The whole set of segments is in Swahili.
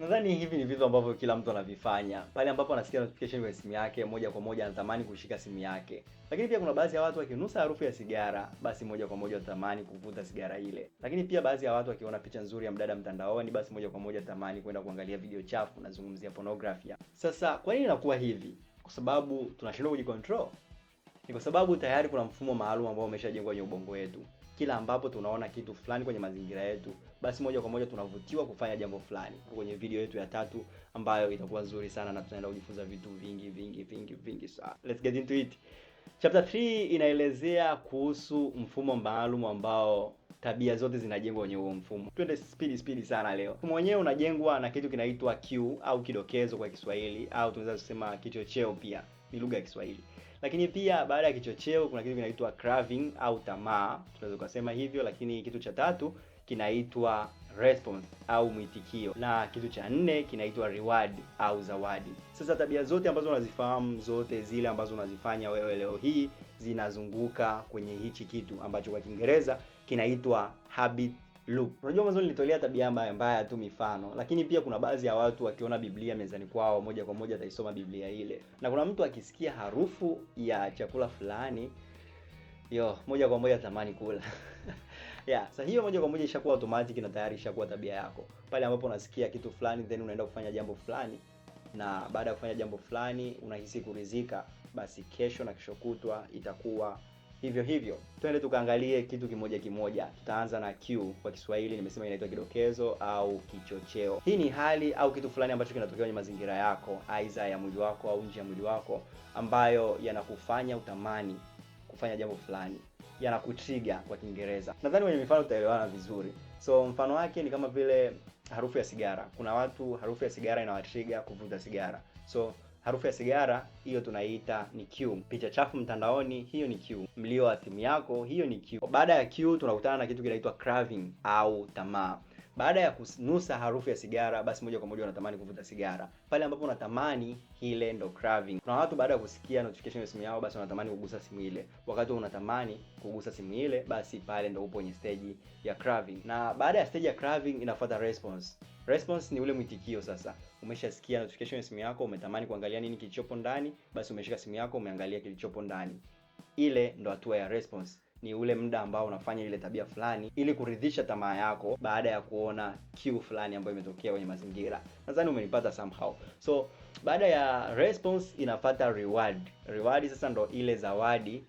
Nadhani hivi ni vitu ambavyo kila mtu anavifanya. Pale ambapo anasikia notification kwenye simu yake, moja kwa moja anatamani kushika simu yake. Lakini pia kuna baadhi ya watu wakinusa harufu ya sigara, basi moja kwa moja watatamani kuvuta sigara ile. Lakini pia baadhi ya watu wakiona picha nzuri ya mdada mtandaoni, basi moja kwa moja watatamani kwenda kuangalia video chafu, nazungumzia pornography. Sasa kwa nini inakuwa hivi? Kwa sababu tunashindwa kujicontrol. Ni kwa sababu tayari kuna mfumo maalum ambao umeshajengwa kwenye ubongo wetu. Kila ambapo tunaona kitu fulani kwenye mazingira yetu, basi moja kwa moja tunavutiwa kufanya jambo fulani. Kwenye video yetu ya tatu ambayo itakuwa nzuri sana na tunaenda kujifunza vitu vingi sana. Let's get into it. Chapter 3 inaelezea kuhusu mfumo maalum ambao tabia zote zinajengwa kwenye huo mfumo. Twende speed sana leo. Mfumo wenyewe unajengwa na kitu kinaitwa cue au kidokezo kwa Kiswahili, au tunaweza kusema kichocheo, pia ni lugha ya Kiswahili. Lakini pia baada ya kichocheo kuna kitu kinaitwa craving au tamaa, tunaweza kusema hivyo. Lakini kitu cha tatu kinaitwa response au mwitikio, na kitu cha nne kinaitwa reward au zawadi. Sasa tabia zote ambazo unazifahamu, zote zile ambazo unazifanya wewe leo hii, zinazunguka kwenye hichi kitu ambacho kwa Kiingereza kinaitwa habit loop. Unajua mwanzo nilitolea tabia mbaya tu mifano, lakini pia kuna baadhi ya watu wakiona Biblia mezani kwao, moja kwa moja ataisoma Biblia ile. Na kuna mtu akisikia harufu ya chakula fulani, moja kwa moja tamani kula. Sasa hiyo moja kwa moja ishakuwa automatic na tayari ishakuwa tabia yako. Pale ambapo unasikia kitu fulani then unaenda kufanya jambo fulani, na baada ya kufanya jambo fulani unahisi kuridhika, basi kesho na kesho kutwa itakuwa hivyo hivyo. Twende tukaangalie kitu kimoja kimoja. Tutaanza na cue, kwa Kiswahili nimesema inaitwa kidokezo au kichocheo. Hii ni hali au kitu fulani ambacho kinatokea kwenye mazingira yako, aidha ya mwili wako au nje ya mwili wako, ambayo yanakufanya utamani kufanya jambo fulani, yanakutrigger kwa Kiingereza. Nadhani kwenye mifano tutaelewana vizuri. So mfano wake ni kama vile harufu ya sigara. Kuna watu harufu ya sigara inawatrigger kuvuta sigara. So harufu ya sigara hiyo tunaita ni cue. Picha chafu mtandaoni, hiyo ni cue. Mlio wa simu yako, hiyo ni cue. Baada ya cue tunakutana na kitu kinaitwa craving au tamaa. Baada ya kunusa harufu ya sigara, basi moja kwa moja unatamani kuvuta sigara. Pale ambapo unatamani, ile ndo craving. Kuna watu baada ya kusikia notification ya simu yao, basi wanatamani kugusa simu ile. Wakati unatamani kugusa simu ile, basi pale ndo upo kwenye stage ya craving. Na baada ya stage ya craving inafuata response. Response ni ule mwitikio sasa. Umeshasikia notification ya simu yako, umetamani kuangalia nini kilichopo ndani, basi umeshika simu yako umeangalia kilichopo ndani. Ile ndo hatua ya response. Ni ule muda ambao unafanya ile tabia fulani ili kuridhisha tamaa yako baada ya kuona cue fulani ambayo imetokea kwenye mazingira. Nadhani umenipata somehow. So baada ya response inafuata reward. Reward sasa ndo ile zawadi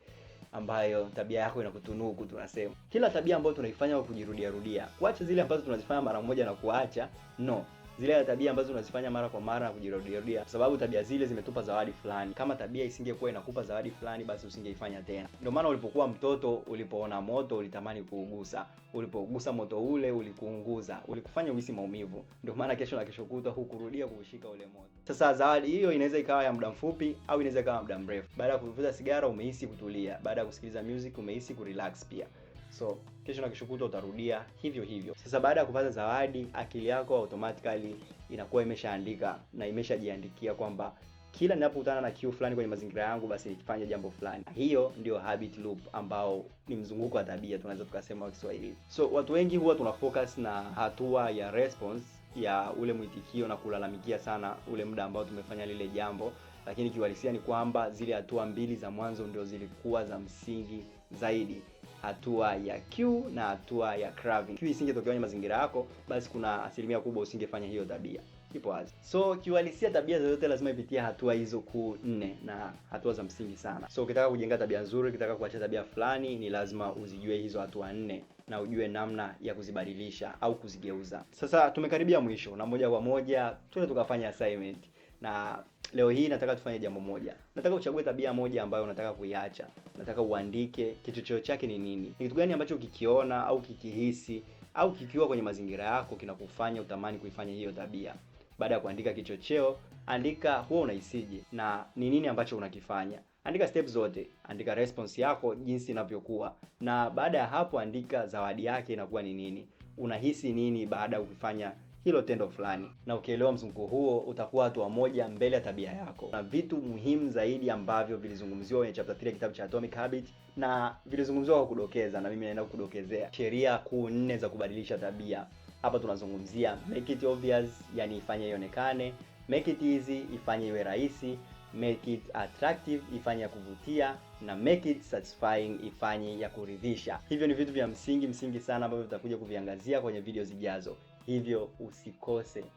ambayo tabia yako inakutunuku. Tunasema kila tabia ambayo tunaifanya kwa kujirudia rudia, kuacha zile ambazo tunazifanya mara moja na kuacha, no, zile tabia ambazo unazifanya mara kwa mara na kujirudia, kwa sababu tabia zile zimetupa zawadi fulani. Kama tabia isingekuwa inakupa zawadi fulani, basi usingeifanya tena. Ndio maana ulipokuwa mtoto, ulipoona moto ulitamani kuugusa, ulipogusa moto ule ulikuunguza, ulikufanya uhisi maumivu. Ndio maana kesho na kesho kutwa hukurudia kuushika ule moto. Sasa zawadi hiyo inaweza ikawa ya muda mfupi au inaweza ikawa muda mrefu. Baada ya kuvuta sigara umehisi kutulia, baada ya kusikiliza music umehisi kurelax pia. So kesho na kesho kutwa utarudia hivyo hivyo. Sasa baada ya kupata zawadi, akili yako automatically inakuwa imeshaandika na imeshajiandikia kwamba kila ninapokutana na cue fulani kwenye mazingira yangu, basi nifanye jambo fulani. Hiyo ndio habit loop, ambao ni mzunguko wa tabia tunaweza tukasema kwa Kiswahili. So watu wengi huwa tuna focus na hatua ya response, ya ule mwitikio, na kulalamikia sana ule muda ambao tumefanya lile jambo, lakini kiuhalisia ni kwamba zile hatua mbili za mwanzo ndio zilikuwa za msingi zaidi. Hatua ya cue na hatua ya craving. Cue isingetokea kwenye mazingira yako, basi kuna asilimia kubwa usingefanya hiyo tabia. Ipo wazi. So kiuhalisia tabia zote lazima ipitie hatua hizo kuu 4 na hatua za msingi sana. So ukitaka kujenga tabia nzuri, ukitaka kuacha tabia fulani, ni lazima uzijue hizo hatua 4 na ujue namna ya kuzibadilisha au kuzigeuza. Sasa tumekaribia mwisho, na moja kwa moja tuende tukafanya assignment. Na leo hii nataka tufanye jambo moja. Nataka uchague tabia moja ambayo unataka kuiacha. Nataka uandike kichocheo chake ni nini. Ni kitu gani ambacho ukikiona au kikihisi au kikiwa kwenye mazingira yako kinakufanya utamani kuifanya hiyo tabia. Baada ya kuandika kichocheo, andika huwa unahisije na ni nini ambacho unakifanya. Andika steps zote, andika response yako jinsi inavyokuwa, na baada ya hapo andika zawadi yake inakuwa ni nini. Unahisi nini baada ya kufanya hilo tendo fulani? Na ukielewa mzunguko huo, utakuwa hatua moja mbele ya tabia yako. Na vitu muhimu zaidi ambavyo vilizungumziwa kwenye chapter 3 ya kitabu cha Atomic Habit, na vilizungumziwa kwa kudokeza, na mimi naenda kukudokezea sheria kuu 4 za kubadilisha tabia. Hapa tunazungumzia make it obvious, yani ifanye ionekane, make it easy, ifanye iwe rahisi, make it attractive, ifanye ya kuvutia, na make it satisfying, ifanye ya kuridhisha. Hivyo ni vitu vya msingi sana ambavyo tutakuja kuviangazia kwenye video zijazo. Hivyo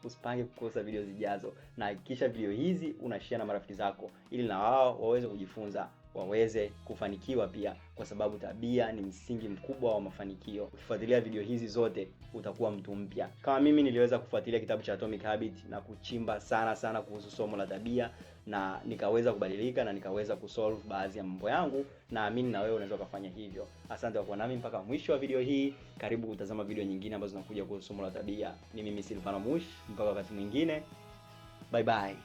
usipange kukosa video zijazo, na hakikisha video hizi unashare na marafiki zako ili na wao waweze kujifunza, waweze kufanikiwa pia, kwa sababu tabia ni msingi mkubwa wa mafanikio. Ukifuatilia video hizi zote utakuwa mtu mpya. Kama mimi niliweza kufuatilia kitabu cha Atomic Habits na kuchimba sana kuhusu somo la tabia, na nikaweza kubadilika na nikaweza kusolve baadhi ya mambo yangu, naamini na wewe unaweza kufanya hivyo. Asante kwa kuwa nami mpaka mwisho wa video hii. Karibu kutazama video nyingine ambazo zinakuja kuhusu somo la tabia. Ni mimi Silvano Mush, mpaka wakati mwingine. Bye bye.